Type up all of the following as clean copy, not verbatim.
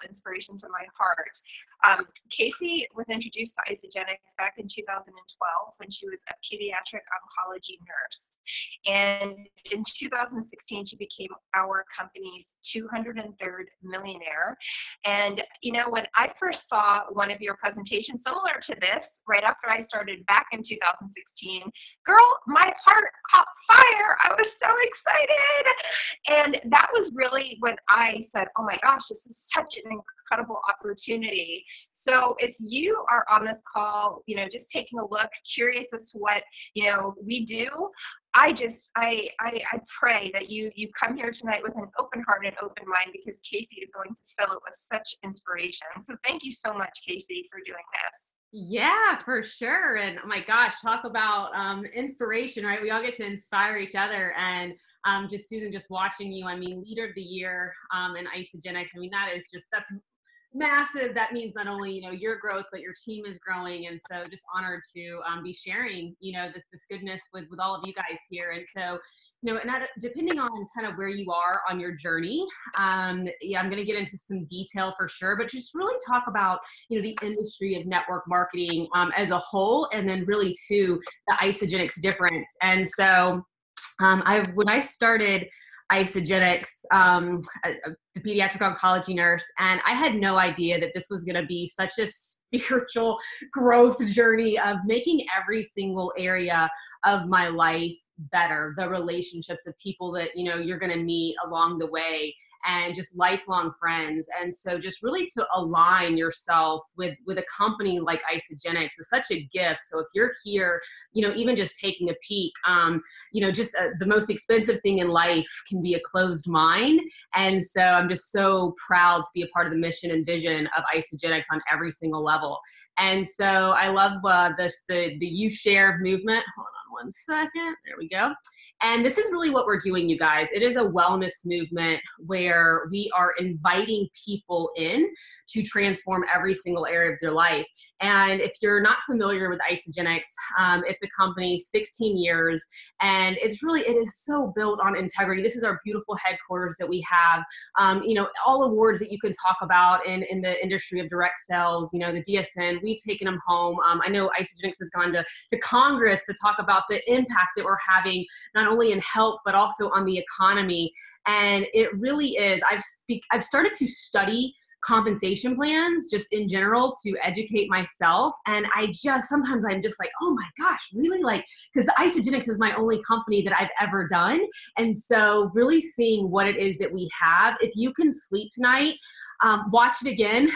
inspiration to my heart. Casey was introduced to Isagenix back in 2012 when she was a pediatric oncology nurse. And in 2016, she became our company's 203rd millionaire. And, when I first saw one of your presentations similar to this, right after I started back in 2016, girl, my heart caught fire. I was so excited. And that was really when I said, oh my gosh, this is such an incredible opportunity. So if you are on this call, just taking a look, curious as to what, we do, I pray that you come here tonight with an open heart and open mind, because Casey is going to fill it with such inspiration. So thank you so much, Casey, for doing this. Yeah, for sure. And oh my gosh, talk about inspiration, right? We all get to inspire each other. And just Susan, just watching you, Leader of the Year in Isagenix, that's massive. That means not only, your growth, but your team is growing. And so just honored to be sharing, this goodness with all of you guys here. And so, depending on kind of where you are on your journey, I'm going to get into some detail for sure, but just really talk about, the industry of network marketing as a whole, and then really too, the Isagenix difference. And so when I started Isagenix, the pediatric oncology nurse, and I had no idea that this was going to be such a spiritual growth journey of making every single area of my life better, the relationships of people that, you're going to meet along the way, and just lifelong friends. And so just really to align yourself with a company like Isagenix is such a gift. So if you're here, even just taking a peek, the most expensive thing in life can be a closed mind. And so I'm just so proud to be a part of the mission and vision of Isagenix on every single level. And so I love the You Share movement. Hold on one second. There we go. And this is really what we're doing, you guys. It is a wellness movement where we are inviting people in to transform every single area of their life. And if you're not familiar with Isagenix, it's a company, 16 years, and it is so built on integrity. This is our beautiful headquarters that we have. All awards that you can talk about in the industry of direct sales, the DSN, we've taken them home. I know Isagenix has gone to Congress to talk about the impact that we're having, not only in health, but also on the economy. And it really is, I've started to study compensation plans just in general to educate myself. And sometimes I'm just like, oh my gosh, really? Because Isagenix is my only company that I've ever done. And so really seeing what it is that we have, if you can sleep tonight, watch it again.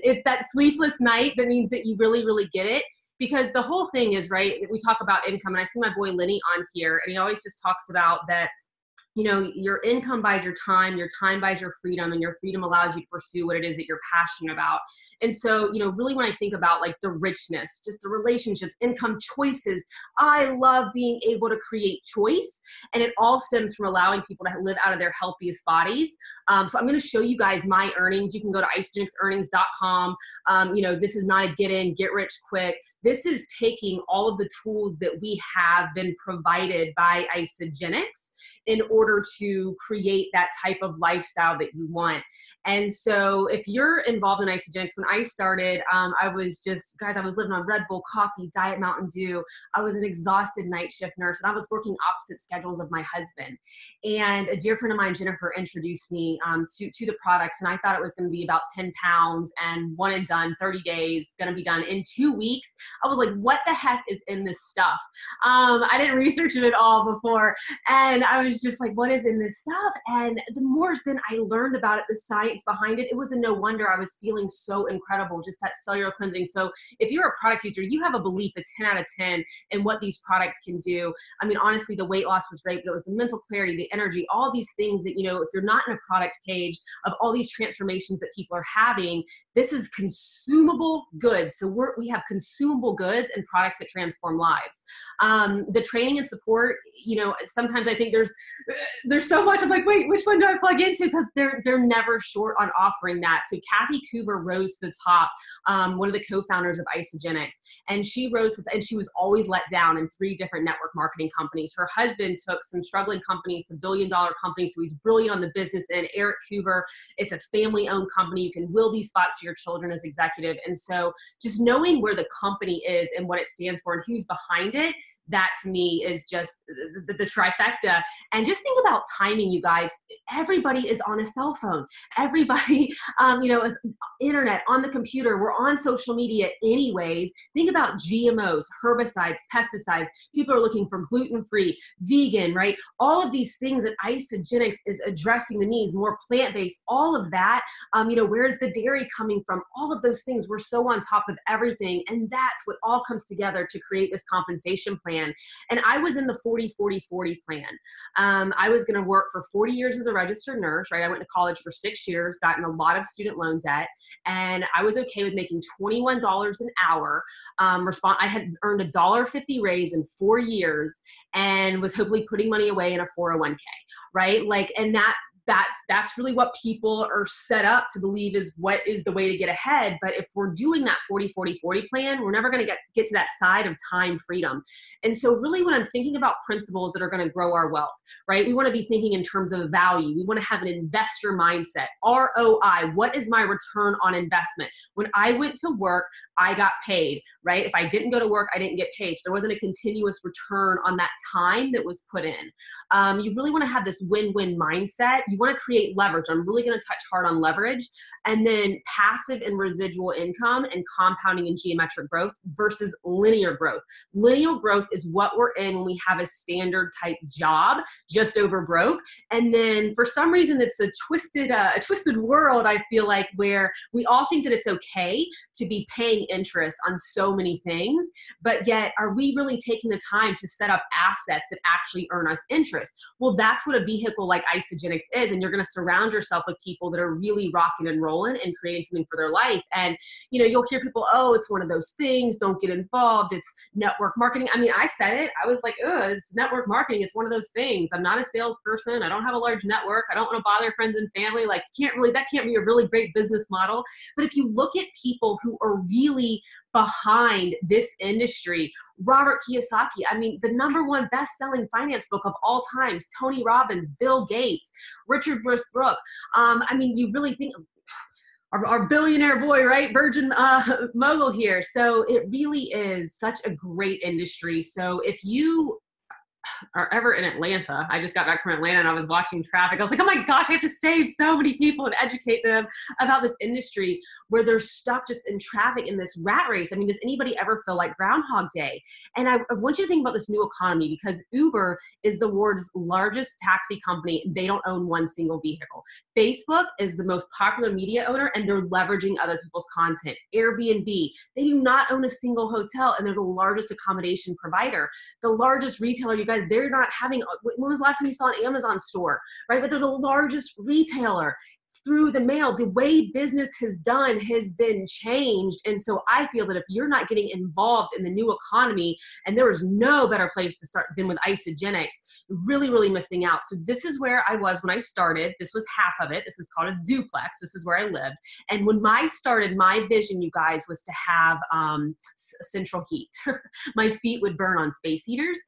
It's that sleepless night that means that you really, really get it. Because the whole thing is, right, we talk about income, and I see my boy Lenny on here, and he always just talks about that, your income buys your time buys your freedom, and your freedom allows you to pursue what it is that you're passionate about. And so, really when I think about the richness, just the relationships, income, choices, I love being able to create choice, and it all stems from allowing people to live out of their healthiest bodies. So I'm going to show you guys my earnings. You can go to isagenixearnings.com. This is not a get in, get rich quick. This is taking all of the tools that we have been provided by Isagenix in order to create that type of lifestyle that you want. And so if you're involved in Isagenix, when I started, I was living on Red Bull, coffee, Diet Mountain Dew. I was an exhausted night shift nurse, and I was working opposite schedules of my husband. And a dear friend of mine, Jennifer, introduced me to the products, and I thought it was going to be about 10 pounds and one and done, 30 days, going to be done in 2 weeks. I was like, what the heck is in this stuff? I didn't research it at all before. And I was just like, what is in this stuff? And the more then I learned about it, the science behind it, it was a no wonder I was feeling so incredible, just that cellular cleansing. So if you're a product user, you have a belief, a 10 out of 10 in what these products can do. Honestly, the weight loss was great, but it was the mental clarity, the energy, all these things that, if you're not in a product page of all these transformations that people are having, this is consumable goods. So we have consumable goods and products that transform lives. The training and support, sometimes I think there's there's so much. I'm like, wait, which one do I plug into? Because they're never short on offering that. So Kathy Coover rose to the top, one of the co-founders of Isagenix, and she rose to, and she was always let down in 3 different network marketing companies. Her husband took some struggling companies to billion-dollar companies, so he's brilliant on the business end. Eric Coover, it's a family-owned company. You can will these spots to your children as executive. And so just knowing where the company is and what it stands for and who's behind it, that to me is just the trifecta. And just think about timing, you guys. Everybody is on a cell phone. Everybody, is internet, on the computer. We're on social media anyways. Think about GMOs, herbicides, pesticides. People are looking for gluten-free, vegan, right? All of these things that Isagenix is addressing the needs, more plant-based, all of that. Where's the dairy coming from? All of those things. We're so on top of everything. And that's what all comes together to create this compensation plan. And I was in the 40-40-40 plan. I was going to work for 40 years as a registered nurse, right? I went to college for 6 years, got in a lot of student loan debt, and I was okay with making $21 an hour. I had earned a $1.50 raise in 4 years and was hopefully putting money away in a 401k, right? And that's really what people are set up to believe is what is the way to get ahead. But if we're doing that 40-40-40 plan, we're never going to get to that side of time freedom. And so really when I'm thinking about principles that are going to grow our wealth, right? We want to be thinking in terms of value. We want to have an investor mindset. ROI, what is my return on investment? When I went to work, I got paid, right? If I didn't go to work, I didn't get paid. So there wasn't a continuous return on that time that was put in. You really want to have this win-win mindset. You want to create leverage. I'm really going to touch hard on leverage, and then passive and residual income and compounding and geometric growth versus linear growth. Linear growth is what we're in when we have a standard type job just over broke. And then for some reason, it's a twisted world, I feel like, where we all think that it's okay to be paying interest on so many things, but yet are we really taking the time to set up assets that actually earn us interest? Well, that's what a vehicle like Isagenix is. And you're going to surround yourself with people that are really rocking and rolling and creating something for their life. And, you'll hear people, oh, it's one of those things. Don't get involved. It's network marketing. I mean, I said it. I was like, oh, it's network marketing. It's one of those things. I'm not a salesperson. I don't have a large network. I don't want to bother friends and family. That can't be a really great business model. But if you look at people who are really behind this industry, Robert Kiyosaki, the #1 best-selling finance book of all times, Tony Robbins, Bill Gates, Richard Brooke. You really think our billionaire boy, right? Virgin mogul here. So it really is such a great industry. So if you are ever in Atlanta, I just got back from Atlanta and I was watching traffic. I was like, oh my gosh, I have to save so many people and educate them about this industry where they're stuck just in traffic in this rat race. Does anybody ever feel like Groundhog Day? And I want you to think about this new economy, because Uber is the world's largest taxi company. They don't own one single vehicle. Facebook is the most popular media owner, and they're leveraging other people's content. Airbnb, they do not own a single hotel, and they're the largest accommodation provider. The largest retailer, you guys, they're not having, when was the last time you saw an Amazon store, right? But they're the largest retailer. Through the mail, the way business has been changed. And so I feel that if you're not getting involved in the new economy, and there is no better place to start than with Isagenix, really, really missing out. So this is where I was when I started. This was half of it. This is called a duplex. This is where I lived. And when I started, my vision, you guys, was to have central heat. My feet would burn on space heaters.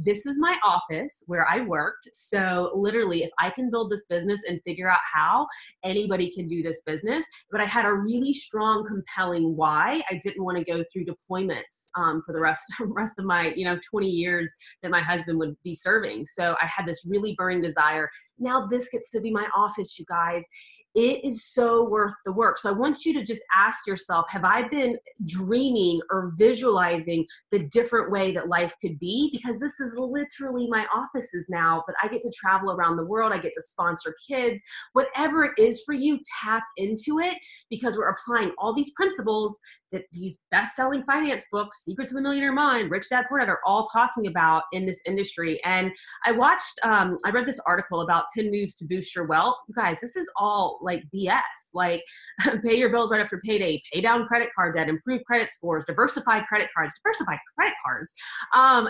This is my office where I worked. So literally, if I can build this business and figure out how, anybody can do this business. But I had a really strong, compelling why. I didn't want to go through deployments for the rest of my 20 years that my husband would be serving. So I had this really burning desire. Now this gets to be my office, you guys. It is so worth the work. So I want you to just ask yourself, have I been dreaming or visualizing the different way that life could be? Because this is literally my offices now, but I get to travel around the world. I get to sponsor kids. Whatever it is for you, tap into it, because we're applying all these principles that these best-selling finance books, Secrets of the Millionaire Mind, Rich Dad Poor Dad, are all talking about in this industry. And I read this article about 10 moves to boost your wealth. You guys, this is all like BS, like pay your bills right after payday, pay down credit card debt, improve credit scores, diversify credit cards,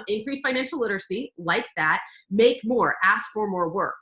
increase financial literacy, like that, make more, ask for more work.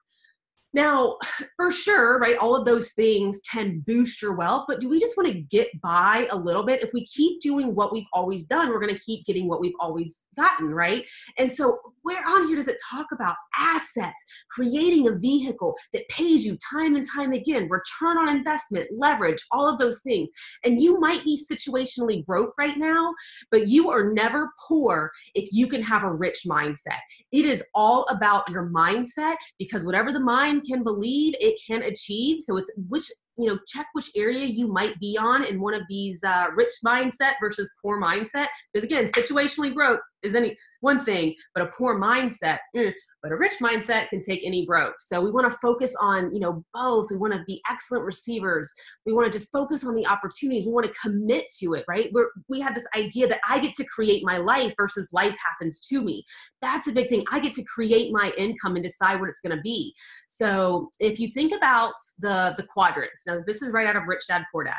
Now, for sure, right, all of those things can boost your wealth, but do we just want to get by a little bit? If we keep doing what we've always done, we're going to keep getting what we've always gotten, right? And so where on here does it talk about assets, creating a vehicle that pays you time and time again, return on investment, leverage, all of those things. And you might be situationally broke right now, but you are never poor if you can have a rich mindset. It is all about your mindset, because whatever the mind can believe, it can achieve. So it's check which area you might be on in one of these rich mindset versus poor mindset. Because again, situationally broke is any one thing, but a poor mindset, but a rich mindset can take any broke. So we want to focus on, both. We want to be excellent receivers. We want to just focus on the opportunities. We want to commit to it, right? We have this idea that I get to create my life versus life happens to me. That's a big thing. I get to create my income and decide what it's going to be. So if you think about the quadrants, now this is right out of Rich Dad, Poor Dad.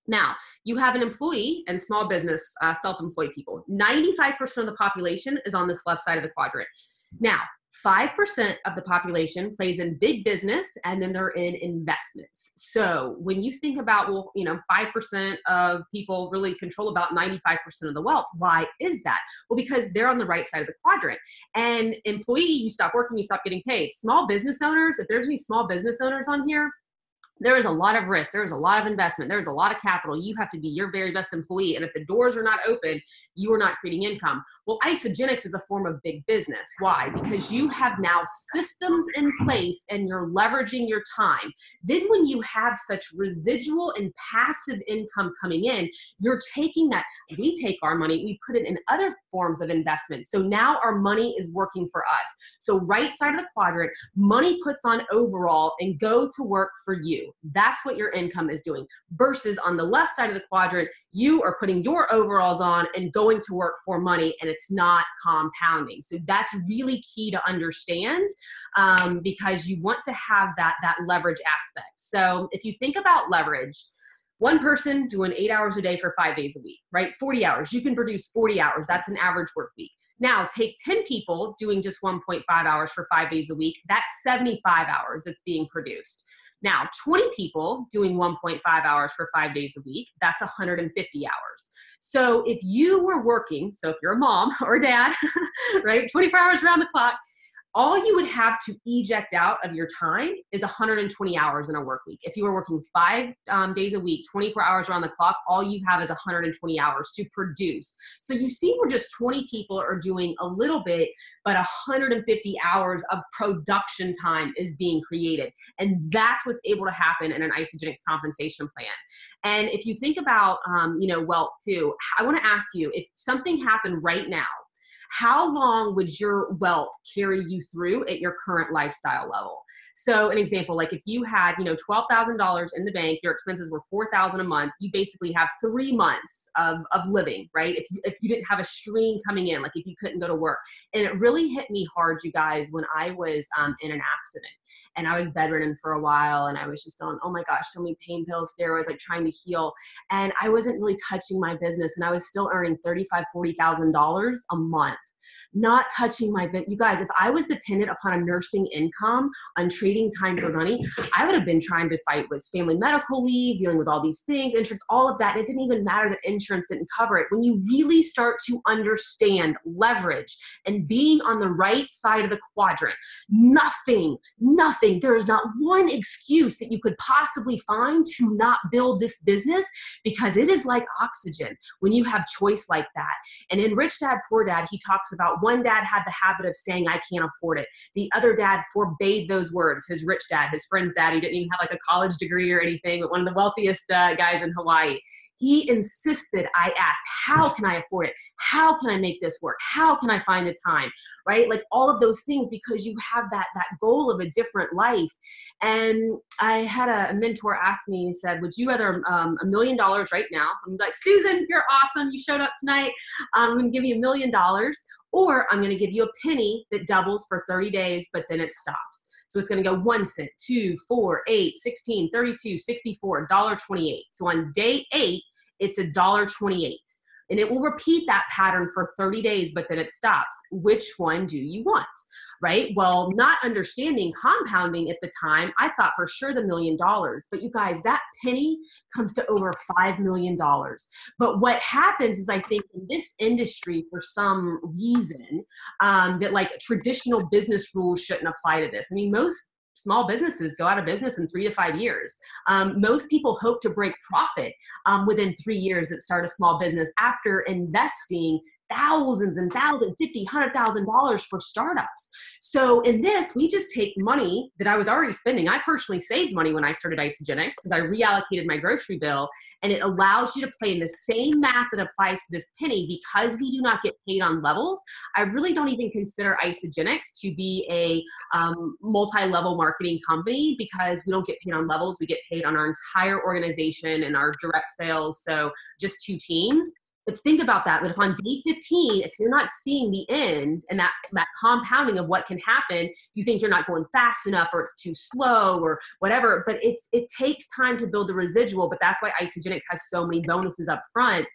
Now, you have an employee and small business, self-employed people. 95% of the population is on this left side of the quadrant. Now, 5% of the population plays in big business, and then they're in investments. So when you think about, 5% of people really control about 95% of the wealth. Why is that? Well, because they're on the right side of the quadrant. And employee, you stop working, you stop getting paid. Small business owners, if there's any small business owners on here, there is a lot of risk. There is a lot of investment. There's a lot of capital. You have to be your very best employee. And if the doors are not open, you are not creating income. Well, Isagenix is a form of big business. Why? Because you have now systems in place and you're leveraging your time. Then when you have such residual and passive income coming in, you're taking that. We take our money, we put it in other forms of investment. So now our money is working for us. So right side of the quadrant, money puts on overall and go to work for you. That's what your income is doing. Versus on the left side of the quadrant, you are putting your overalls on and going to work for money, and it's not compounding. So that's really key to understand, because you want to have that leverage aspect. So if you think about leverage, one person doing 8 hours a day for 5 days a week, right? 40 hours. You can produce 40 hours. That's an average work week. Now take 10 people doing just 1.5 hours for 5 days a week. That's 75 hours that's being produced. Now 20 people doing 1.5 hours for 5 days a week, that's 150 hours. So if you were working, so if you're a mom or a dad, right, 24 hours around the clock, all you would have to eject out of your time is 120 hours in a work week. If you were working 5 days a week, 24 hours around the clock, all you have is 120 hours to produce. So you see where just 20 people are doing a little bit, but 150 hours of production time is being created. And that's what's able to happen in an Isagenix compensation plan. And if you think about, wealth too, I want to ask you, if something happened right now, how long would your wealth carry you through at your current lifestyle level? So an example, like if you had, $12,000 in the bank, your expenses were $4,000 a month, you basically have 3 months of living, right? If you didn't have a stream coming in, like if you couldn't go to work. And it really hit me hard, you guys, when I was in an accident and I was bedridden for a while, and I was just on, oh my gosh, so many pain pills, steroids, like trying to heal. And I wasn't really touching my business, and I was still earning $35,000, $40,000 a month. Not touching my bit. You guys, if I was dependent upon a nursing income on trading time for money, I would have been trying to fight with family medical leave, dealing with all these things, insurance, all of that. And it didn't even matter that insurance didn't cover it. When you really start to understand leverage and being on the right side of the quadrant, nothing, there is not one excuse that you could possibly find to not build this business, because it is like oxygen when you have choice like that. And in Rich Dad, Poor Dad, he talks about one dad had the habit of saying, I can't afford it. The other dad forbade those words. His rich dad, his friend's dad, he didn't even have like a college degree or anything, but one of the wealthiest guys in Hawaii. He insisted, I asked, how can I afford it? How can I make this work? How can I find the time, right? Like all of those things, because you have that goal of a different life. And I had a mentor ask me, he said, would you rather $1 million right now? So I'm like, Susan, you're awesome. You showed up tonight. I'm going to give you $1 million, or I'm going to give you a penny that doubles for 30 days, but then it stops. So it's going to go 1 cent, 2, 4, 8, 16, 32, 64, $1.28. So on day 8, it's $1.28. And it will repeat that pattern for 30 days, but then it stops. Which one do you want, right? Well, not understanding compounding at the time, I thought for sure the $1 million. But you guys, that penny comes to over $5 million. But what happens is, I think in this industry, for some reason, that like traditional business rules shouldn't apply to this. I mean, most small businesses go out of business in 3 to 5 years. Most people hope to break profit within 3 years that start a small business after investing thousands and thousands, $50,000, $100,000 for startups. So in this, we just take money that I was already spending. I personally saved money when I started Isagenix because I reallocated my grocery bill, and it allows you to play in the same math that applies to this penny. Because we do not get paid on levels, I really don't even consider Isagenix to be a multi-level marketing company, because we don't get paid on levels. We get paid on our entire organization and our direct sales. So just 2 teams. But think about that. But if on day 15, if you're not seeing the end and that compounding of what can happen, you think you're not going fast enough, or it's too slow, or whatever. But it takes time to build the residual. But that's why Isagenix has so many bonuses up front.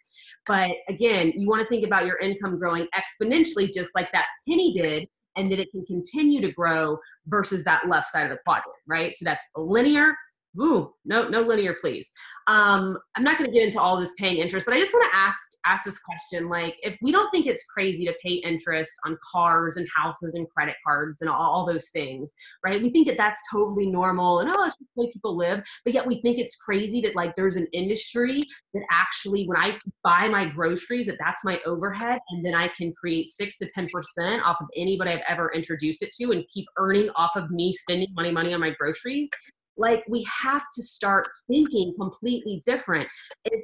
But again, you want to think about your income growing exponentially, just like that penny did, and that it can continue to grow versus that left side of the quadrant, right? So that's linear. Ooh, no linear, please. I'm not going to get into all this paying interest, but I just want to ask this question. Like, if we don't think it's crazy to pay interest on cars and houses and credit cards and all those things, right? We think that that's totally normal, and it's just the way people live. But yet we think it's crazy that like there's an industry that actually, when I buy my groceries, that's my overhead, and then I can create 6 to 10% off of anybody I've ever introduced it to, and keep earning off of me spending money on my groceries. Like, we have to start thinking completely different. If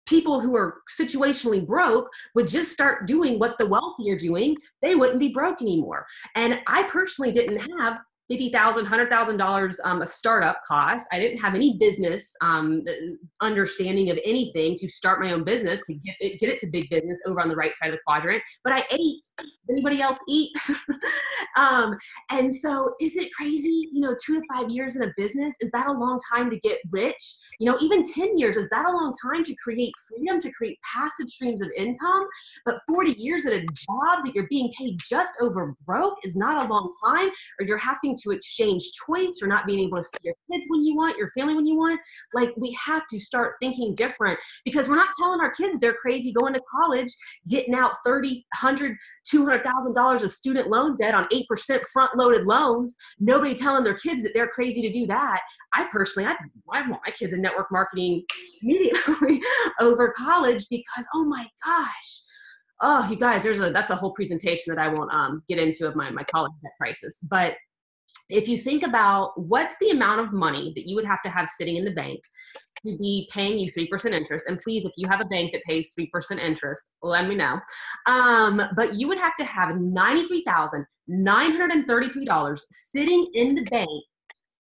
people who are situationally broke would just start doing what the wealthy are doing, they wouldn't be broke anymore. And I personally didn't have $50,000, $100,000 a startup cost. I didn't have any business understanding of anything to start my own business, to get it to big business over on the right side of the quadrant. But I ate. Does anybody else eat? And so is it crazy, 2 to 5 years in a business? Is that a long time to get rich? Even 10 years, is that a long time to create freedom, to create passive streams of income? But 40 years at a job that you're being paid just over broke is not a long time, or you're having to exchange choice, or not being able to see your kids when you want, your family when you want. Like, we have to start thinking different, because we're not telling our kids they're crazy going to college, getting out $30,000, $100,000, $200,000 of student loan debt on 8% front-loaded loans. Nobody telling their kids that they're crazy to do that. I personally, I want my kids in network marketing immediately over college, because, oh my gosh. Oh, you guys, that's a whole presentation that I won't get into of my college debt crisis. But if you think about what's the amount of money that you would have to have sitting in the bank to be paying you 3% interest, and please, if you have a bank that pays 3% interest, let me know. But you would have to have $93,933 sitting in the bank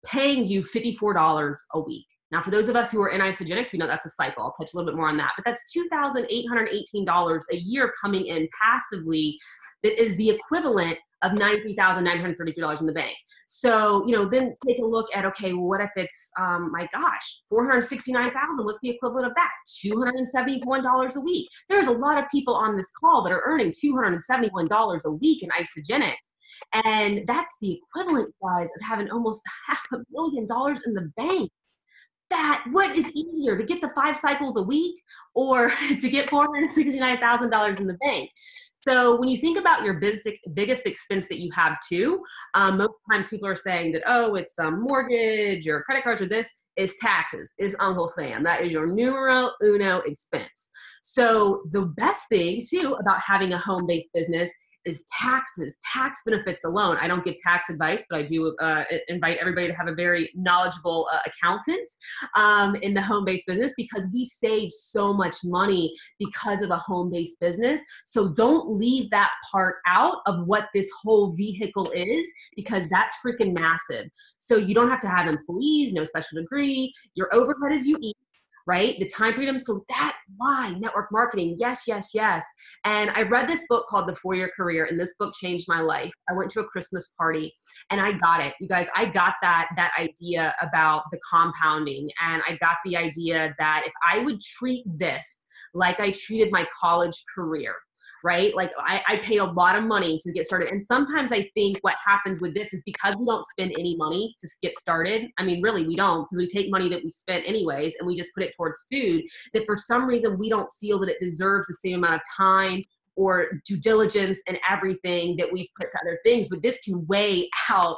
paying you $54 a week. Now, for those of us who are in Isagenix, we know that's a cycle. I'll touch a little bit more on that. But that's $2,818 a year coming in passively. That is the equivalent of $93,933 in the bank. So, then take a look at, okay, well, what if it's, my gosh, $469,000? What's the equivalent of that? $271 a week. There's a lot of people on this call that are earning $271 a week in Isagenix. And that's the equivalent, guys, of having almost $500,000 in the bank. What is easier, to get the 5 cycles a week, or to get $469,000 in the bank? So when you think about your biggest expense that you have too, most times people are saying that, it's mortgage or credit cards, or this is taxes, is Uncle Sam. That is your numero uno expense. So the best thing too about having a home-based business is taxes, tax benefits alone. I don't give tax advice, but I do invite everybody to have a very knowledgeable accountant in the home-based business, because we save so much money because of a home-based business. So don't leave that part out of what this whole vehicle is, because that's freaking massive. So you don't have to have employees, no special degree. Your overhead is you eat. right? The time freedom. So that's why network marketing. Yes, yes, yes. And I read this book called The 4-Year Career, and this book changed my life. I went to a Christmas party and I got it. You guys, I got that idea about the compounding, and I got the idea that if I would treat this like I treated my college career, right? Like I paid a lot of money to get started. And sometimes I think what happens with this is because we don't spend any money to get started. I mean, really, we don't, because we take money that we spent anyways, and we just put it towards food, that for some reason we don't feel that it deserves the same amount of time or due diligence and everything that we've put to other things. But this can weigh out,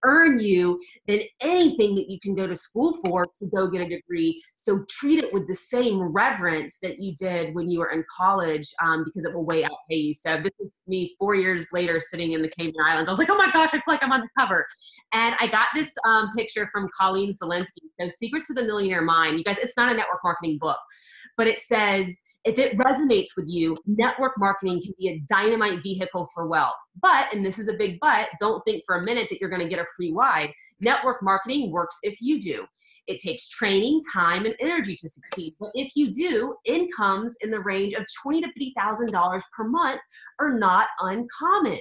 earn you than anything that you can go to school for to go get a degree. So treat it with the same reverence that you did when you were in college, because it will way outpay you. So this is me 4 years later sitting in the Cayman Islands. I was like, oh my gosh, I feel like I'm on the cover. And I got this picture from Colleen Zelinsky. So Secrets of the Millionaire Mind. You guys, it's not a network marketing book, but it says, if it resonates with you, network marketing can be a dynamite vehicle for wealth. But, and this is a big but, don't think for a minute that you're going to get a free ride. Network marketing works if you do. It takes training, time, and energy to succeed. But if you do, incomes in the range of $20,000 to $50,000 per month are not uncommon.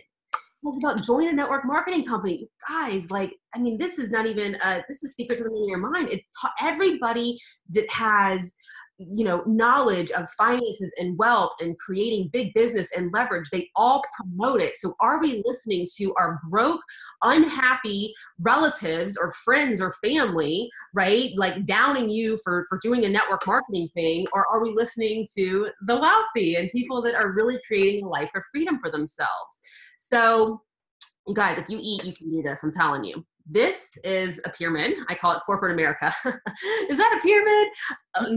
It's about joining a network marketing company. Guys, like, I mean, this is not even, this is Secrets of the Millionaire Mind. It's everybody that has, you know, knowledge of finances and wealth and creating big business and leverage, they all promote it. So are we listening to our broke, unhappy relatives or friends or family, right? Like downing you for doing a network marketing thing? Or are we listening to the wealthy and people that are really creating a life of freedom for themselves? So you guys, if you eat, you can do this, I'm telling you. This is a pyramid. I call it corporate America. Is that a pyramid?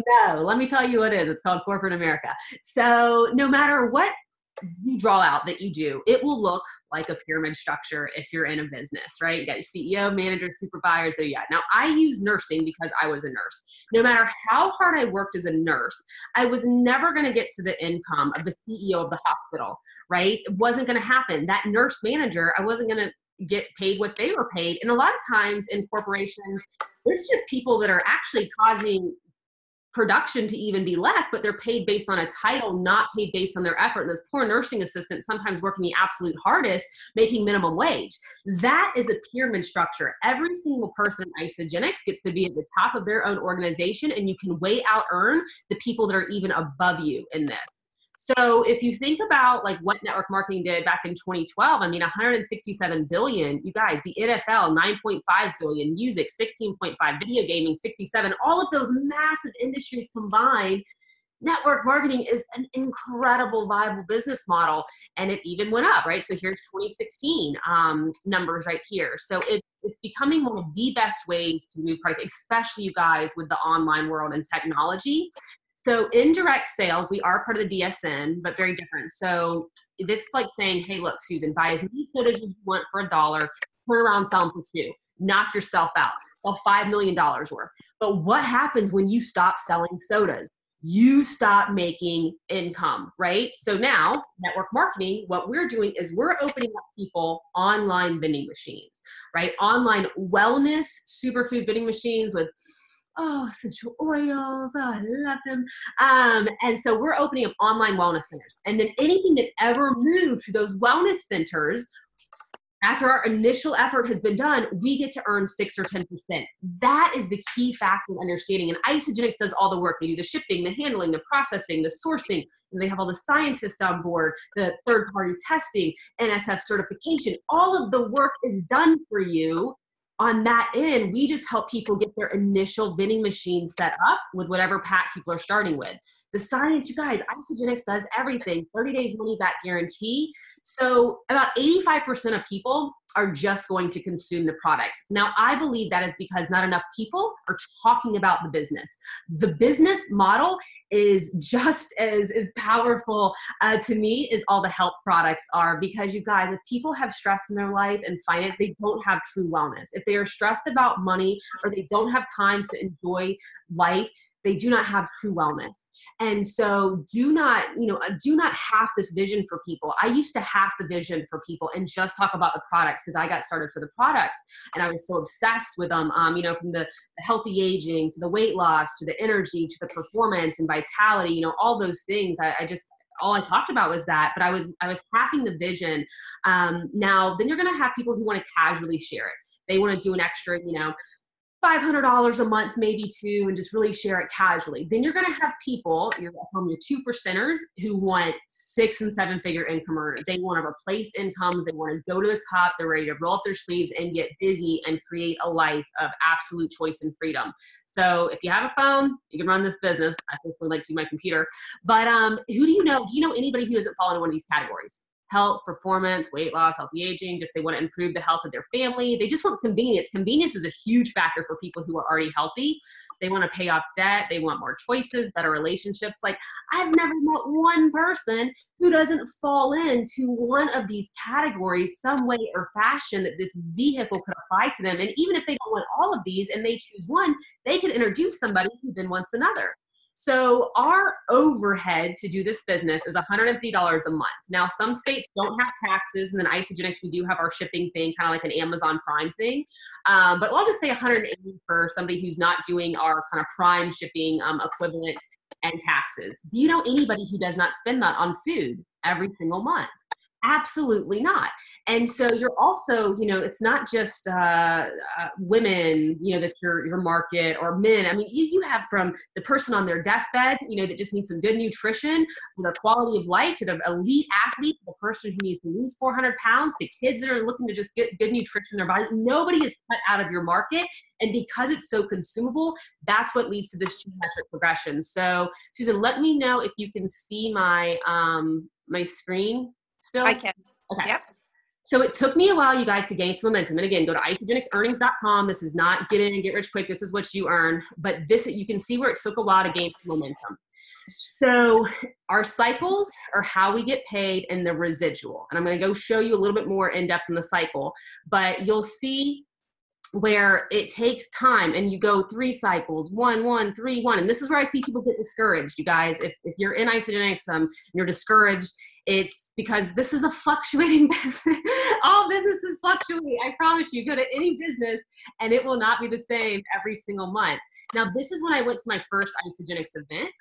No, let me tell you what it is. It's called corporate America. So no matter what you draw out that you do, it will look like a pyramid structure if you're in a business, right? You got your CEO, manager, supervisors. So yeah. Now I use nursing because I was a nurse. No matter how hard I worked as a nurse, I was never going to get to the income of the CEO of the hospital, right? It wasn't going to happen. That nurse manager, I wasn't going to get paid what they were paid. And a lot of times in corporations, there's just people that are actually causing production to even be less, but they're paid based on a title, not paid based on their effort. And those poor nursing assistants sometimes working the absolute hardest, making minimum wage. That is a pyramid structure. Every single person in Isagenix gets to be at the top of their own organization, and you can way out earn the people that are even above you in this. So if you think about like what network marketing did back in 2012, I mean, 167 billion, you guys, the NFL, 9.5 billion, music, 16.5, video gaming, 67, all of those massive industries combined, network marketing is an incredible viable business model. And it even went up, right? So here's 2016 numbers right here. So it's becoming one of the best ways to move product, especially you guys with the online world and technology. So indirect sales, we are part of the DSN, but very different. So it's like saying, hey, look, Susan, buy as many sodas as you want for $1, turn around, sell them for $2, knock yourself out, sell $5 million worth. But what happens when you stop selling sodas? You stop making income, right? So now network marketing, what we're doing is we're opening up people online vending machines, right? Online wellness superfood vending machines with essential oils. Oh, I love them. And so we're opening up online wellness centers. And then anything that ever moved to those wellness centers, after our initial effort has been done, we get to earn 6 or 10%. That is the key factor of understanding. And Isagenix does all the work. They do the shipping, the handling, the processing, the sourcing. And they have all the scientists on board, the third-party testing, NSF certification. All of the work is done for you. On that end, we just help people get their initial vending machine set up with whatever pack people are starting with. The science, you guys, Isagenix does everything, 30 days money back guarantee. So about 85% of people are just going to consume the products. Now, I believe that is because not enough people are talking about the business. The business model is just as powerful to me as all the health products are, because you guys, if people have stress in their life and finance, they don't have true wellness. If they are stressed about money or they don't have time to enjoy life, they do not have true wellness. And so do not have this vision for people. I used to have the vision for people and just talk about the products because I got started for the products and I was so obsessed with them, from the healthy aging to the weight loss, to the energy, to the performance and vitality, all those things. All I talked about was that, but I was having the vision. Now, then you're going to have people who want to casually share it. They want to do an extra, $500 a month, maybe too, and just really share it casually. Then you're going to have people, your 2%ers who want 6 and 7 figure income earners. They want to replace incomes. They want to go to the top. They're ready to roll up their sleeves and get busy and create a life of absolute choice and freedom. So if you have a phone, you can run this business. I personally like to do my computer. But who do you know? Do you know anybody who doesn't fall into one of these categories? Health, performance, weight loss, healthy aging, just they want to improve the health of their family. They just want convenience. Convenience is a huge factor for people who are already healthy. They want to pay off debt. They want more choices, better relationships. Like I've never met one person who doesn't fall into one of these categories some way or fashion that this vehicle could apply to them. And even if they don't want all of these and they choose one, they could introduce somebody who then wants another. So our overhead to do this business is $150 a month. Now, some states don't have taxes, and then Isagenix, we do have our shipping thing, kind of like an Amazon Prime thing. But I'll just say $180 for somebody who's not doing our kind of Prime shipping equivalent and taxes. Do you know anybody who does not spend that on food every single month? Absolutely not. And so you're also, it's not just women, that's your market, or men. I mean, you have from the person on their deathbed, that just needs some good nutrition for their quality of life, to the elite athlete, to the person who needs to lose 400 pounds, to kids that are looking to just get good nutrition in their body. Nobody is cut out of your market. And because it's so consumable, that's what leads to this geometric progression. So Susan, let me know if you can see my, my screen. Still? I can. Okay. Yep. So it took me a while, you guys, to gain some momentum. And again, go to isagenixearnings.com. This is not get in and get rich quick. This is what you earn. But this, you can see where it took a while to gain some momentum. So our cycles are how we get paid and the residual. And I'm going to go show you a little bit more in depth in the cycle. But you'll see where it takes time and you go 3 cycles, 1, 3, 1. And this is where I see people get discouraged, you guys. If you're in Isagenix, you're discouraged, it's because this is a fluctuating business. All businesses fluctuate. I promise you, go to any business and it will not be the same every single month. Now, this is when I went to my first Isagenix event.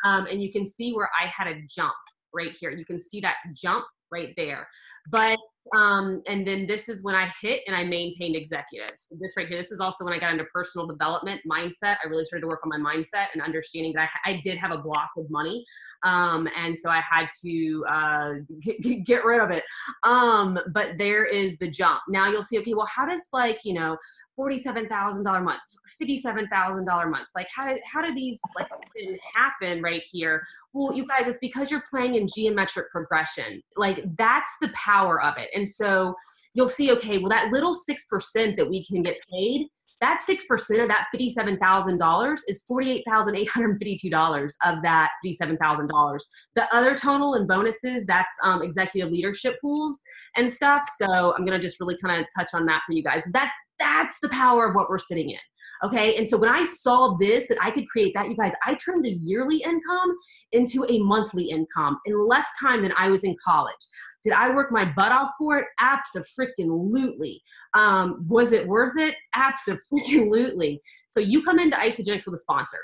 And you can see where I had a jump right here. You can see that jump right there. But, and then this is when I hit and I maintained executives. So this right here, this is also when I got into personal development mindset. I really started to work on my mindset and understanding that I did have a block of money. And so I had to get rid of it. But there is the jump. Now you'll see, okay, well, how does $47,000 months, $57,000 months, like how do these like happen right here? Well, you guys, it's because you're playing in geometric progression. Like that's the power of it. And so you'll see, okay, well, that little 6% that we can get paid, that 6% of that $57,000 is $48,852 of that $57,000. The other total and bonuses, that's executive leadership pools and stuff. So I'm going to just really kind of touch on that for you guys. But that's the power of what we're sitting in. Okay. And so when I saw this, that I could create that, you guys, I turned a yearly income into a monthly income in less time than I was in college. Did I work my butt off for it? Abso-freaking-lutely. Was it worth it? Abso-freaking-lutely. So you come into Isagenix with a sponsor.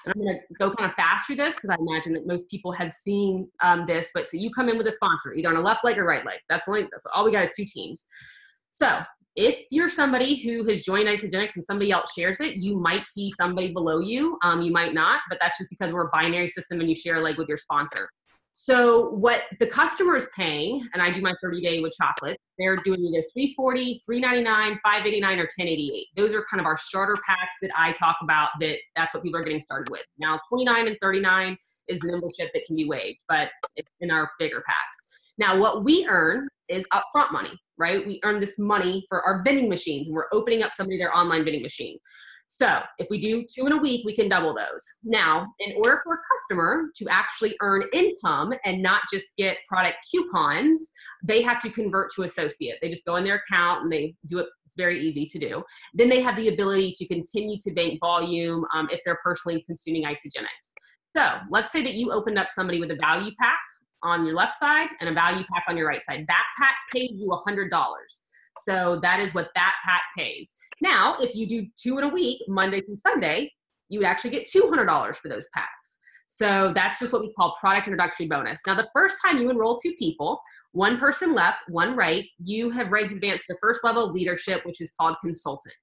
And I'm going to go kind of fast through this because I imagine that most people have seen this. But so you come in with a sponsor, either on a left leg or right leg. That's all we got is 2 teams. So if you're somebody who has joined Isagenix and somebody else shares it, you might see somebody below you. You might not, but that's just because we're a binary system and you share a leg with your sponsor. So what the customer is paying, and I do my 30-day with chocolates, they're doing either $340, $399, $589, or $1088. Those are kind of our starter packs that I talk about, that's what people are getting started with. Now, $29 and $39 is membership that can be waived, but it's in our bigger packs. Now, what we earn is upfront money, right? We earn this money for our vending machines, and we're opening up their online vending machine. So if we do 2 in a week, we can double those. Now, in order for a customer to actually earn income and not just get product coupons, they have to convert to associate. They just go in their account and they do it. It's very easy to do. Then they have the ability to continue to bank volume if they're personally consuming Isagenix. So let's say that you opened up somebody with a value pack on your left side and a value pack on your right side. That pack pays you $100. So that is what that pack pays. Now, if you do 2 in a week, Monday through Sunday, you would actually get $200 for those packs. So that's just what we call product introductory bonus. Now, the first time you enroll 2 people, 1 person left, 1 right, you have rank advanced to the first level of leadership, which is called consultant.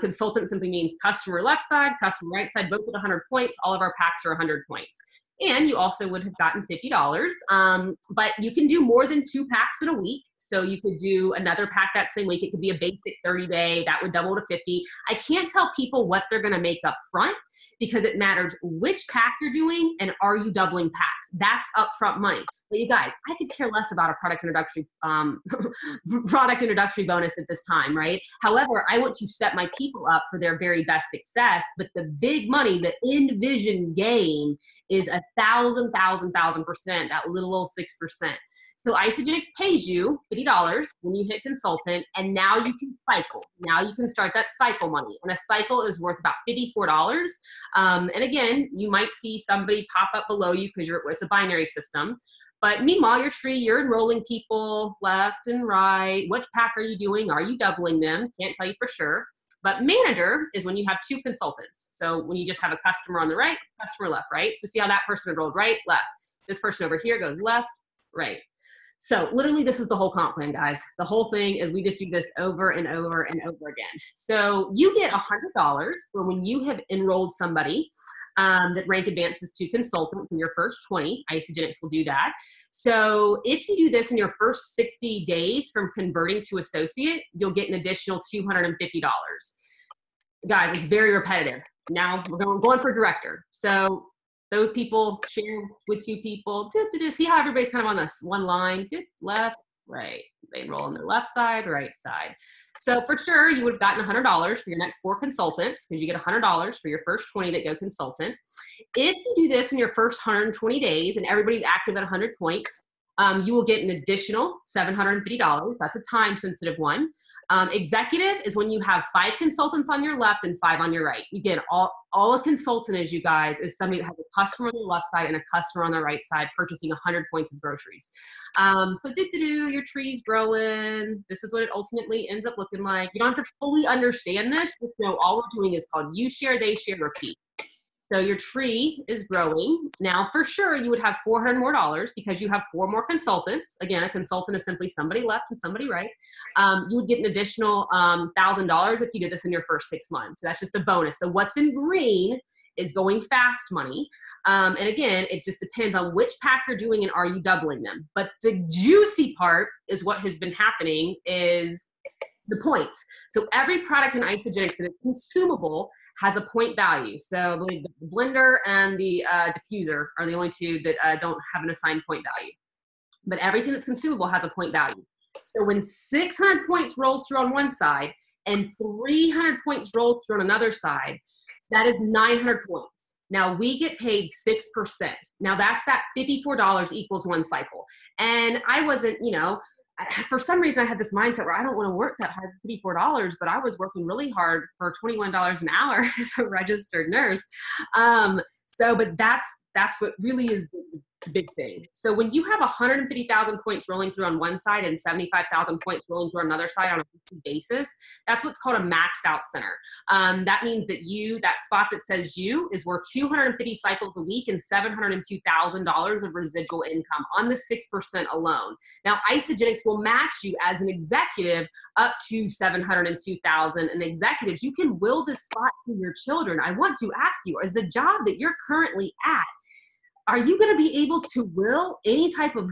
Consultant simply means customer left side, customer right side, both at 100 points. All of our packs are 100 points. And you also would have gotten $50, but you can do more than 2 packs in a week. So you could do another pack that same week. It could be a basic 30-day, that would double to 50. I can't tell people what they're gonna make up front because it matters which pack you're doing and are you doubling packs. That's upfront money. But you guys, I could care less about a product introductory bonus at this time, right? However, I want to set my people up for their very best success. But the big money, the end vision game is 1,000%, that little old 6%. So Isagenix pays you $50 when you hit consultant, and now you can cycle. Now you can start that cycle money. And a cycle is worth about $54. And again, you might see somebody pop up below you because it's a binary system. But meanwhile, your tree, you're enrolling people left and right. What pack are you doing? Are you doubling them? Can't tell you for sure. But manager is when you have 2 consultants. So when you just have a customer on the right, customer left, right? So see how that person enrolled right, left. This person over here goes left, right. So literally this is the whole comp plan, guys. The whole thing is we just do this over and over and over again. So you get $100 for when you have enrolled somebody that rank advances to consultant for your first 20. Isagenix will do that. So if you do this in your first 60 days from converting to associate, you'll get an additional $250. Guys, it's very repetitive. Now we're going for director. So those people share with 2 people. See how everybody's kind of on this one line, left, right. They enroll on their left side, right side. So for sure, you would have gotten $100 for your next 4 consultants because you get $100 for your first 20 that go consultant. If you do this in your first 120 days and everybody's active at 100 points, you will get an additional $750. That's a time-sensitive one. Executive is when you have 5 consultants on your left and 5 on your right. Again, all a consultant is, you guys, is somebody that has a customer on the left side and a customer on the right side purchasing 100 points of groceries. So your tree's growing. This is what it ultimately ends up looking like. You don't have to fully understand this. Just know all we're doing is called you share, they share, repeat. So your tree is growing. Now, for sure, you would have $400 more because you have 4 more consultants. Again, a consultant is simply somebody left and somebody right. You would get an additional $1,000 if you did this in your first 6 months. So that's just a bonus. So what's in green is going fast money. And again, it just depends on which pack you're doing and are you doubling them. But the juicy part is what has been happening is the points. So every product in Isagenix that is consumable has a point value. So I believe the blender and the diffuser are the only 2 that don't have an assigned point value. But everything that's consumable has a point value. So when 600 points rolls through on one side and 300 points rolls through on another side, that is 900 points. Now we get paid 6%. Now that's that $54 equals 1 cycle. And I wasn't, for some reason I had this mindset where I don't want to work that hard for $54, but I was working really hard for $21 an hour as a registered nurse. But that's what really is the big thing. So when you have 150,000 points rolling through on one side and 75,000 points rolling through on another side on a weekly basis, that's what's called a maxed out center. That means that that spot that says you is worth 250 cycles a week and $702,000 of residual income on the 6% alone. Now, Isagenix will match you as an executive up to $702,000. And executives, you can will this spot to your children. I want to ask you, is the job that you're currently at, are you going to be able to will any type of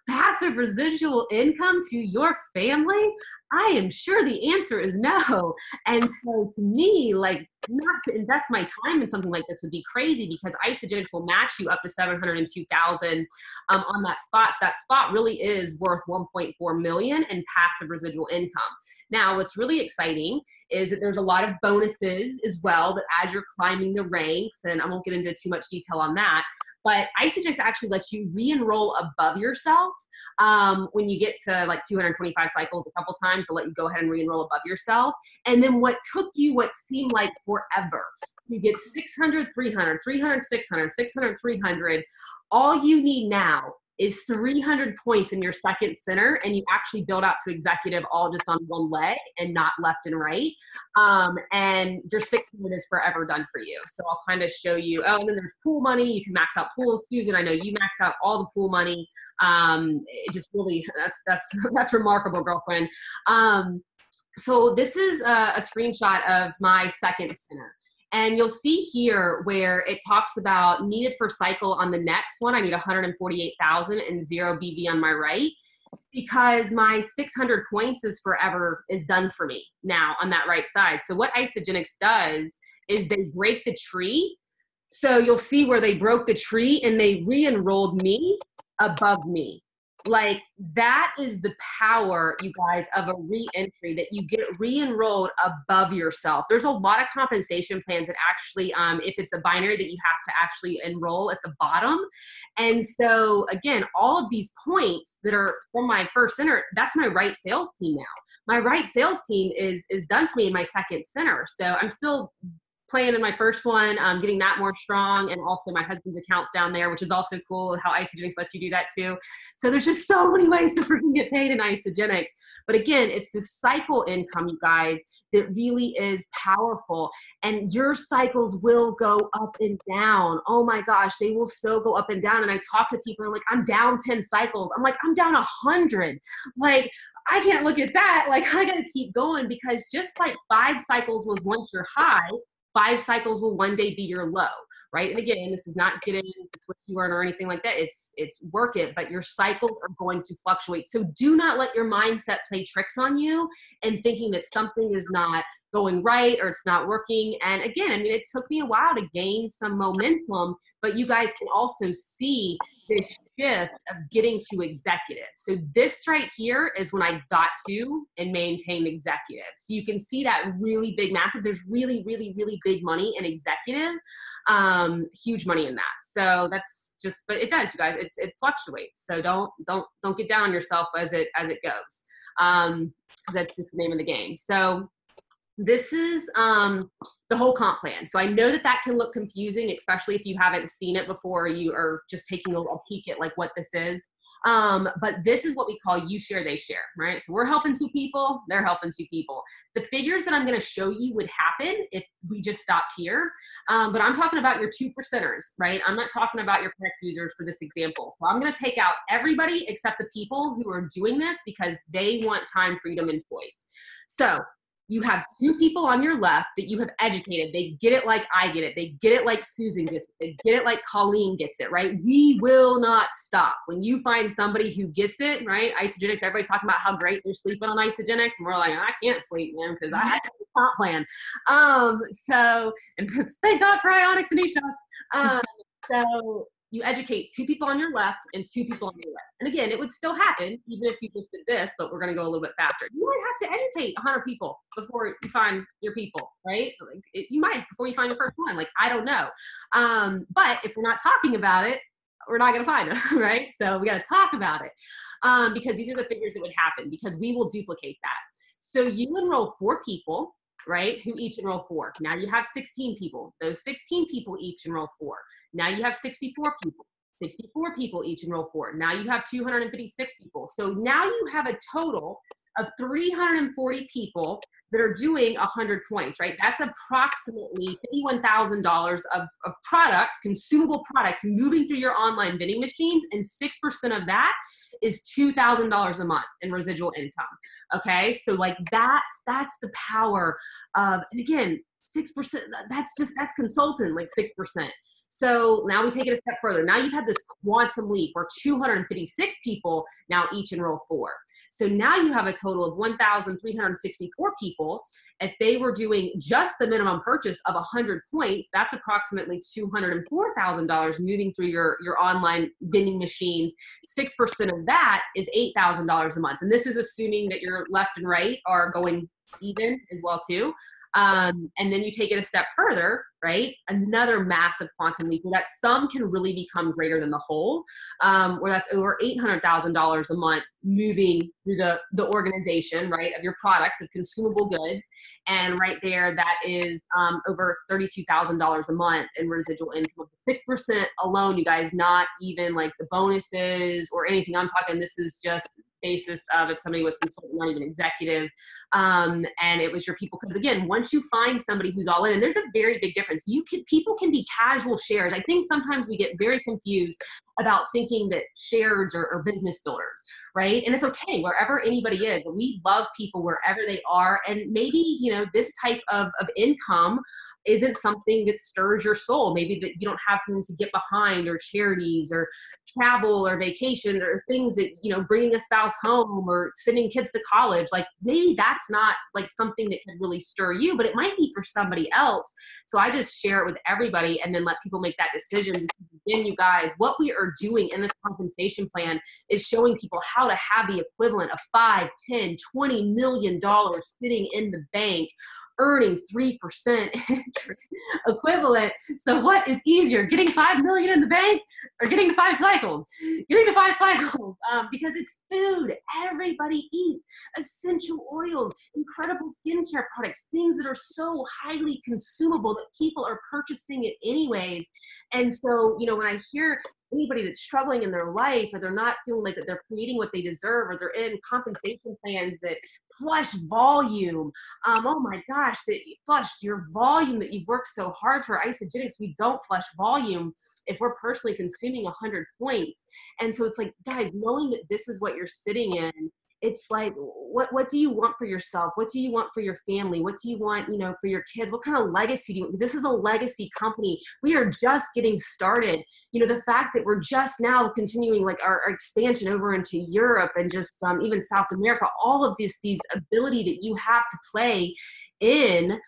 passive residual income to your family? I am sure the answer is no. And so to me, like, not to invest my time in something like this would be crazy, because Isagenix will match you up to $702,000 on that spot. So that spot really is worth $1.4 million in passive residual income. Now, what's really exciting is that there's a lot of bonuses as well that as you're climbing the ranks, and I won't get into too much detail on that, but Isagenix actually lets you re-enroll above yourself when you get to like 225 cycles a couple times. They'll let you go ahead and re-enroll above yourself. And then what seemed like forever, you get 600, 300, 300, 600, 600, 300. All you need now is 300 points in your second center, and you actually build out to executive all just on one leg and not left and right. And your 600 is forever done for you. So I'll kind of show you. Oh, and then there's pool money. You can max out pools. Susan, I know you max out all the pool money. It just really, that's remarkable, girlfriend. So this is a screenshot of my second center. And you'll see here where it talks about needed for cycle on the next one. I need 148,000 and 0 BV on my right, because my 600 points is done for me now on that right side. So what Isagenix does is they break the tree. So you'll see where they broke the tree and they re-enrolled me above me. Like, that is the power, you guys, of a re-entry, that you get re-enrolled above yourself. There's a lot of compensation plans that actually, if it's a binary, that you have to actually enroll at the bottom. And so again, all of these points that are from my first center, that's my right sales team now. My right sales team is done for me in my second center. So I'm still playing in my first one, getting that more strong, and also my husband's accounts down there, which is also cool how Isagenix lets you do that too. So there's just so many ways to freaking get paid in Isagenix. But again, it's this cycle income, you guys, that really is powerful. And your cycles will go up and down. Oh my gosh, they will so go up and down. And I talk to people and I'm like, I'm down 10 cycles. I'm like, I'm down 100. Like, I can't look at that. Like, I gotta keep going, because just like 5 cycles was once your high, 5 cycles will one day be your low, right? And again, this is not getting what you earn or anything like that. It's work it, but your cycles are going to fluctuate. So do not let your mindset play tricks on you and thinking that something is not going right or it's not working. And again, I mean, it took me a while to gain some momentum, but you guys can also see this shift of getting to executive. So this right here is when I got to and maintained executive. So you can see that really big, massive, there's really, really, really big money in executive, huge money in that. So that's just, but it does, you guys, it fluctuates. So don't get down on yourself as it goes. Because that's just the name of the game. So this is the whole comp plan. So I know that can look confusing, especially if you haven't seen it before, you are just taking a peek at like what this is. But this is what we call you share, they share, right? So we're helping 2 people, they're helping 2 people. The figures that I'm gonna show you would happen if we just stopped here. But I'm talking about your 2 percenters, right? I'm not talking about your correct users for this example. So I'm gonna take out everybody except the people who are doing this because they want time, freedom, and choice. So you have 2 people on your left that you have educated. They get it like I get it. They get it like Susan gets it. They get it like Colleen gets it, right? We will not stop. When you find somebody who gets it, right? Isagenix, everybody's talking about how great they're sleeping on Isagenix. And we're like, I can't sleep, man, because I have a comp plan. So, and thank God for Ionics and eShots. So you educate 2 people on your left and 2 people on your right. And again, it would still happen even if you just did this, but we're going to go a little bit faster. You might have to educate 100 people before you find your people, right? Like you might before you find your first one. Like, I don't know. But if we're not talking about it, we're not going to find them, right? So we got to talk about it because these are the figures that would happen because we will duplicate that. So you enroll 4 people, right, who each enroll 4. Now you have 16 people. Those 16 people each enroll 4. Now you have 64 people. 64 people each enroll 4. Now you have 256 people. So now you have a total of 340 people that are doing 100 points, right? That's approximately $51,000 of products, consumable products, moving through your online vending machines, and 6% of that is $2,000 a month in residual income, okay? So like that's the power of, and again, 6%, that's consultant, like 6%. So now we take it a step further. Now you've had this quantum leap where 256 people now each enroll for. So now you have a total of 1,364 people. If they were doing just the minimum purchase of 100 points, that's approximately $204,000 moving through your online vending machines. 6% of that is $8,000 a month. And this is assuming that your left and right are going even as well too. And then you take it a step further, right? Another massive quantum leap where that sum can really become greater than the whole, where that's over $800,000 a month moving through the organization, right, of your products, of consumable goods. And right there, that is over $32,000 a month in residual income. 6% alone, you guys, not even like the bonuses or anything. I'm talking, this is just basis of if somebody was consultant, not even executive, and it was your people. Because again, once you find somebody who's all in, and there's a very big difference. People can be casual shares. I think sometimes we get very confused about thinking that shares are business builders, right? And it's okay wherever anybody is. We love people wherever they are, and maybe this type of income isn't something that stirs your soul. Maybe that you don't have something to get behind, or charities, or travel, or vacation, or things that, bringing a spouse home, or sending kids to college. Like maybe that's not like something that could really stir you, but it might be for somebody else. So I just share it with everybody and then let people make that decision. Again, you guys, what we are doing in this compensation plan is showing people how to have the equivalent of $5, $10, $20 million sitting in the bank, earning 3% equivalent. So what is easier, getting 5 million in the bank or getting 5 cycles? Getting the 5 cycles, because it's food. Everybody eats essential oils, incredible skincare products, things that are so highly consumable that people are purchasing it anyways. And so, when I hear anybody that's struggling in their life, or they're not feeling like that they're creating what they deserve, or they're in compensation plans that flush volume. Oh my gosh, that flushed your volume that you've worked so hard for. Isagenix, we don't flush volume if we're personally consuming 100 points. And so it's like, guys, knowing that this is what you're sitting in, it's like, what do you want for yourself? What do you want for your family? What do you want, for your kids? What kind of legacy do you want? This is a legacy company. We are just getting started. The fact that we're just now continuing like our expansion over into Europe and just even South America, all of these ability that you have to play in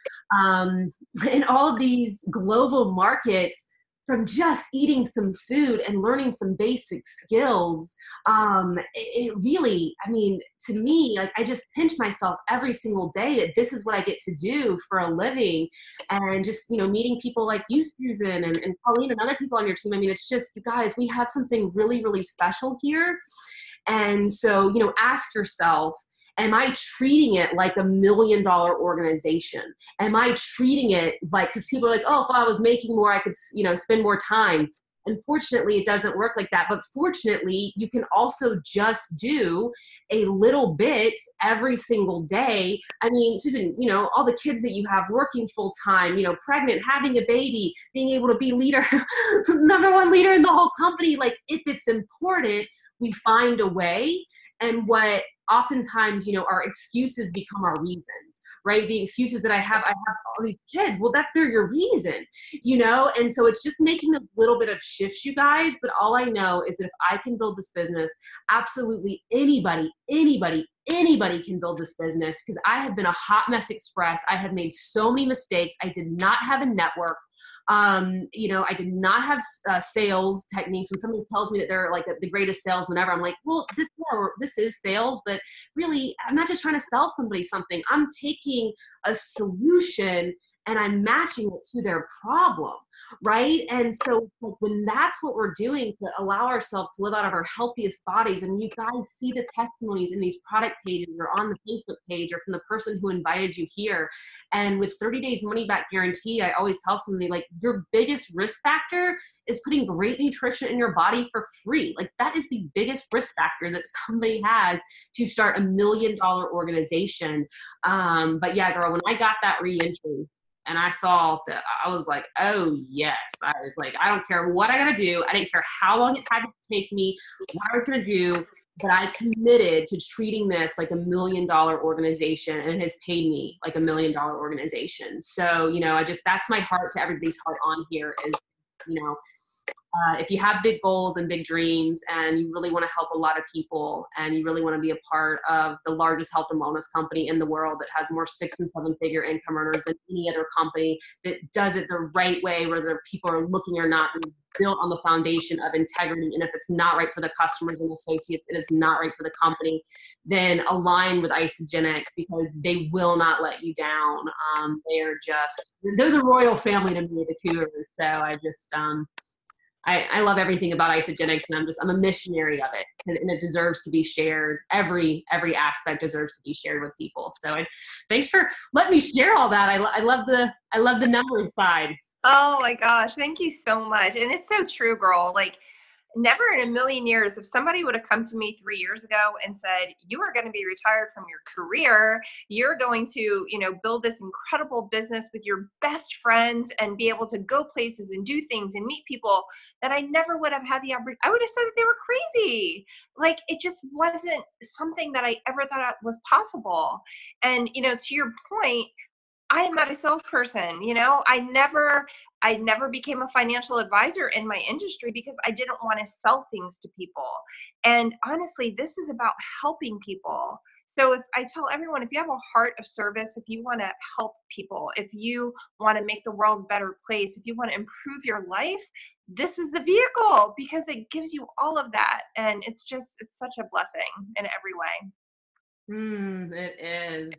all of these global markets, from just eating some food and learning some basic skills. It really, to me, like I just pinch myself every single day that this is what I get to do for a living. And just, meeting people like you, Susan, and Colleen, and other people on your team. It's just, you guys, we have something really, really special here. And so, ask yourself, am I treating it like $1 million organization? Am I treating it like, because people are like, oh, if I was making more, I could, spend more time. Unfortunately, it doesn't work like that. But fortunately, you can also just do a little bit every single day. Susan, all the kids that you have working full time, pregnant, having a baby, being able to be leader, #1 leader in the whole company. Like, if it's important, we find a way. And what oftentimes, our excuses become our reasons, right? The excuses that I have all these kids, well, they're your reason, And so it's just making a little bit of shifts, you guys. But all I know is that if I can build this business, absolutely anybody can build this business, because I have been a hot mess express. I have made so many mistakes. I did not have a network. I did not have sales techniques. When somebody tells me that they're like the greatest salesman ever, I'm like, well, this is sales, but really, I'm not just trying to sell somebody something. I'm taking a solution and I'm matching it to their problem, right? And so when that's what we're doing to allow ourselves to live out of our healthiest bodies, and you guys see the testimonies in these product pages or on the Facebook page or from the person who invited you here. And with 30 days money back guarantee, I always tell somebody, like, your biggest risk factor is putting great nutrition in your body for free. Like, that is the biggest risk factor that somebody has to start $1 million organization. But yeah, girl, when I got that re-entry, and I saw that, I was like, oh yes. I was like, I don't care what I gotta do. I didn't care how long it had to take me, what I was gonna do. but I committed to treating this like $1 million organization, and it has paid me like $1 million organization. So, that's my heart to everybody's heart on here is, if you have big goals and big dreams and you really want to help a lot of people and you really want to be a part of the largest health and wellness company in the world that has more 6- and 7-figure income earners than any other company, that does it the right way, whether people are looking or not, and is built on the foundation of integrity. And if it's not right for the customers and associates, it is not right for the company, then align with Isagenix, because they will not let you down. They're the royal family to me, the Cougars. So I love everything about Isagenix, and I'm a missionary of it, and it deserves to be shared. Every aspect deserves to be shared with people. So thanks for letting me share all that. I love the numbers side. Oh my gosh, thank you so much. And it's so true, girl. Like, never in a million years, if somebody would have come to me 3 years ago and said, you are going to be retired from your career, you're going to, build this incredible business with your best friends and be able to go places and do things and meet people, that I never would have had the opportunity. I would have said that they were crazy. Like, it just wasn't something that I ever thought was possible. And, to your point, I am not a salesperson. I never became a financial advisor in my industry because I didn't want to sell things to people. And honestly, this is about helping people. So if I tell everyone, if you have a heart of service, if you want to help people, if you want to make the world a better place, if you want to improve your life, this is the vehicle, because it gives you all of that. And it's such a blessing in every way. It is.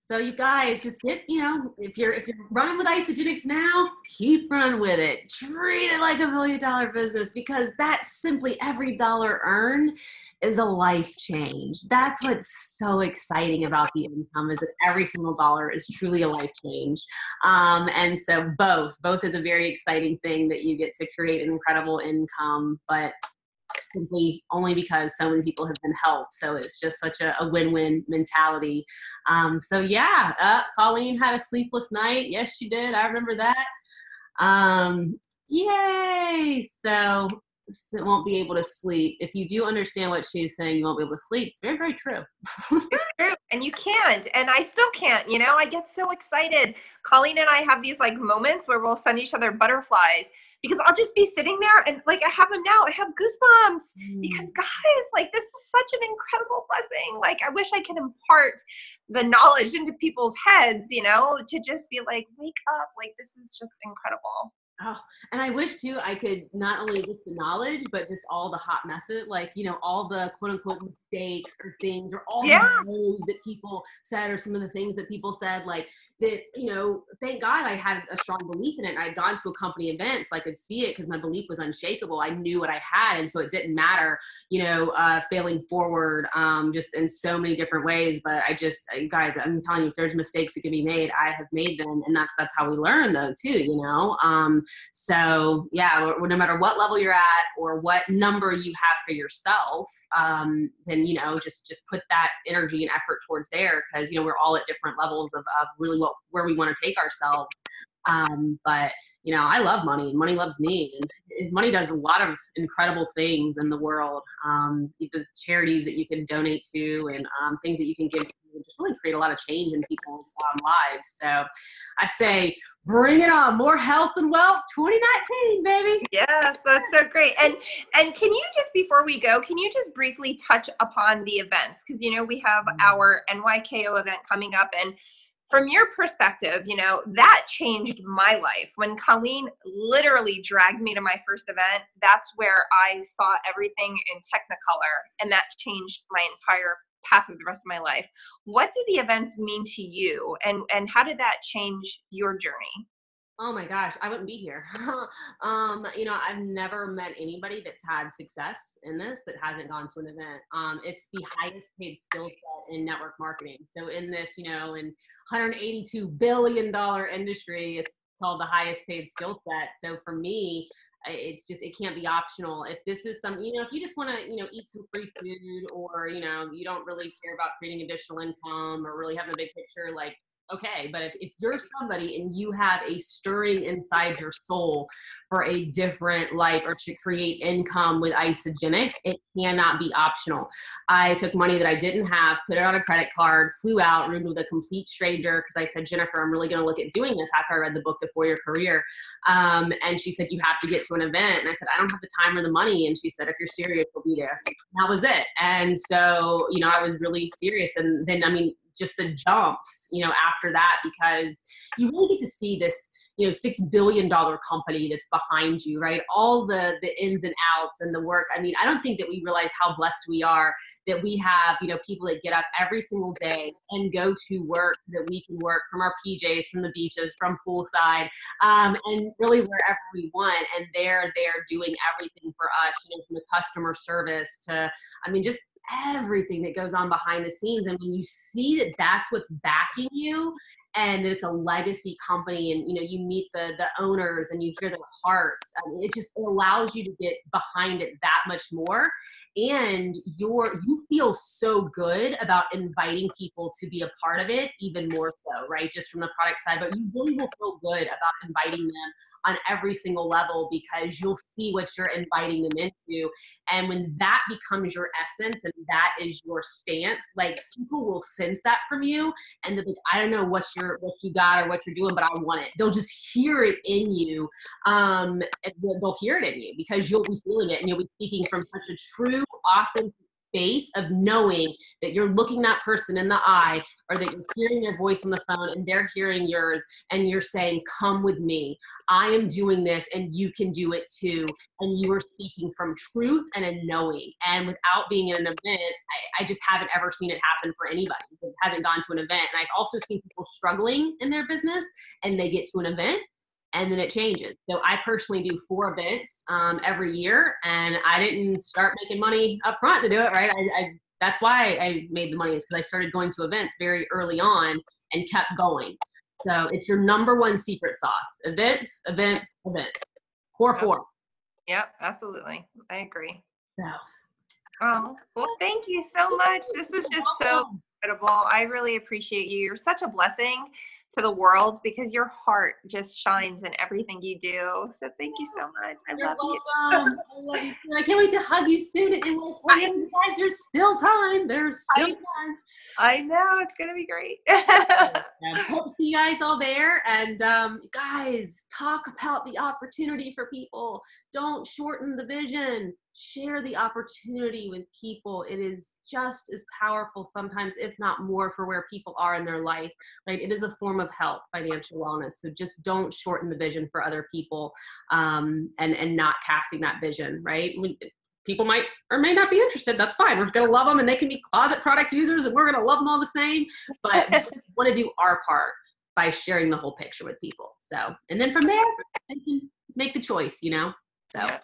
So you guys just get, if you're running with Isagenix now, keep running with it. Treat it like $1 million business, because that's simply every dollar earned is a life change. That's what's so exciting about the income, is that every single dollar is truly a life change. And so both is a very exciting thing, that you get to create an incredible income, but simply only because so many people have been helped. So it's just such a win-win mentality. Colleen had a sleepless night. Yes, she did. I remember that. Yay. So it won't be able to sleep. If you do understand what she's saying, you won't be able to sleep. It's very, very true. And you can't, and I still can't, I get so excited. Colleen and I have these like moments where we'll send each other butterflies, because I'll just be sitting there and like, I have them now. I have goosebumps because, guys, like, this is such an incredible blessing. Like, I wish I could impart the knowledge into people's heads, to just be like, wake up. Like, this is just incredible. Oh, and I wish too, I could not only just the knowledge, but just all the hot messes, like, all the quote unquote mistakes or things, or all the no's that people said, or some of the things that people said, like that, thank God I had a strong belief in it. And I'd gone to a company event, so I could see it, because my belief was unshakable. I knew what I had. And so it didn't matter, failing forward, just in so many different ways. But guys, I'm telling you, if there's mistakes that can be made, I have made them. And that's how we learn though too, So yeah, no matter what level you're at or what number you have for yourself, then, just put that energy and effort towards there, because, we're all at different levels of really where we want to take ourselves. But, I love money, and money loves me, and money does a lot of incredible things in the world. The charities that you can donate to, and things that you can give to, just really create a lot of change in people's lives. So I say, bring it on. More health and wealth 2019, baby. Yes, that's so great. And can you just, before we go, can you just briefly touch upon the events? Because, we have our NYKO event coming up, and from your perspective, that changed my life. When Colleen literally dragged me to my first event, that's where I saw everything in Technicolor, and that changed my entire path of the rest of my life. What do the events mean to you, and how did that change your journey? Oh my gosh, I wouldn't be here. I've never met anybody that's had success in this that hasn't gone to an event. It's the highest paid skill set in network marketing. So in this, in $182 billion industry, it's called the highest paid skill set. So for me, it can't be optional. If this is if you just want to, eat some free food, or, you don't really care about creating additional income or really having a big picture, like, okay. But if you're somebody and you have a stirring inside your soul for a different life or to create income with Isagenix, it cannot be optional. I took money that I didn't have, put it on a credit card, flew out, roomed with a complete stranger because I said, Jennifer, I'm really going to look at doing this after I read the book, The 4-Year Career. And she said, you have to get to an event. And I said, I don't have the time or the money. And she said, if you're serious, we'll be there. And that was it. And so, you know, I was really serious. And then, I mean, just the jumps, you know, after that, because you really get to see this, you know, $6 billion company that's behind you, right? All the ins and outs and the work. I mean, I don't think that we realize how blessed we are that we have, you know, people that get up every single day and go to work, that we can work from our PJs, from the beaches, from poolside, and really wherever we want. And they're doing everything for us, you know, from the customer service to, I mean, just everything that goes on behind the scenes. And when you see that that's what's backing you and that it's a legacy company, and, you know, you meet the owners and you hear their hearts, I mean, it allows you to get behind it that much more. And you feel so good about inviting people to be a part of it, even more so, right? Just from the product side, but you really will feel good about inviting them on every single level, because you'll see what you're inviting them into. And when that becomes your essence and that is your stance, like, people will sense that from you, and they'll be like, I don't know what you got or what you're doing, but I want it. They'll just hear it in you. And they'll hear it in you because you'll be feeling it, and you'll be speaking from such a true, authentic space of knowing that you're looking that person in the eye, or that you're hearing their voice on the phone and they're hearing yours, and you're saying, come with me. I am doing this and you can do it too. And you are speaking from truth and a knowing. And without being in an event, I just haven't ever seen it happen for anybody that hasn't gone to an event. And I've also seen people struggling in their business and they get to an event and then it changes. So I personally do 4 events every year, and I didn't start making money up front to do it, right? That's why I made the money, is because I started going to events very early on and kept going. So it's your number one secret sauce. Events, events, events. Core 4. Yep, absolutely. I agree. So. Oh, well, thank you so much. This was just so incredible. I really appreciate you. You're such a blessing to the world, because your heart just shines in everything you do. So thank you so much. You're welcome. I love you too. I can't wait to hug you soon. And we'll tell you guys, there's still time. There's still time. I know. It's going to be great. Hope to see you guys all there. And guys, talk about the opportunity for people. Don't shorten the vision. Share the opportunity with people. It is just as powerful sometimes, if not more, for where people are in their life, right? It is a form of health, financial wellness. So just don't shorten the vision for other people, and not casting that vision, right? People might or may not be interested. That's fine. We're going to love them, and they can be closet product users, and we're going to love them all the same. But we want to do our part by sharing the whole picture with people. So, and then from there, they can make the choice, you know? So. Yeah,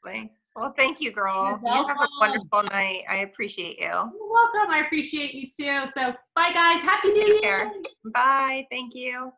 absolutely. Well, thank you, girl. You have a wonderful night. I appreciate you. You're welcome. I appreciate you too. So bye, guys. Happy New Year. Bye. Thank you.